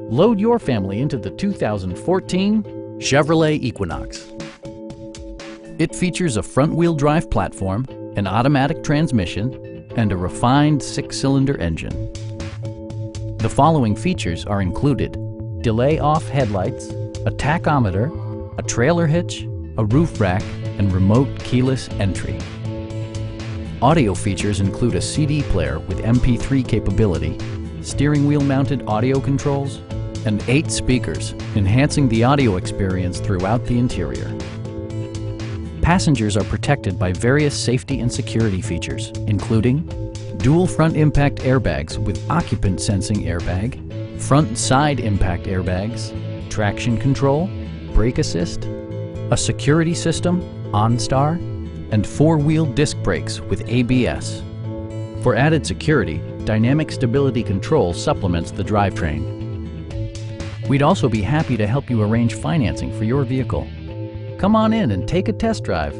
Load your family into the 2014 Chevrolet Equinox. It features a front-wheel drive platform, an automatic transmission, and a refined 6-cylinder engine. The following features are included: delay-off headlights, a tachometer, a trailer hitch, a roof rack, and remote keyless entry. Audio features include a CD player with MP3 capability, steering wheel mounted audio controls, and 8 speakers, enhancing the audio experience throughout the interior. Passengers are protected by various safety and security features, including dual front impact airbags with occupant sensing airbag, front and side impact airbags, traction control, brake assist, a security system, OnStar, and 4-wheel disc brakes with ABS. For added security, dynamic stability control supplements the drivetrain. We'd also be happy to help you arrange financing for your vehicle. Come on in and take a test drive.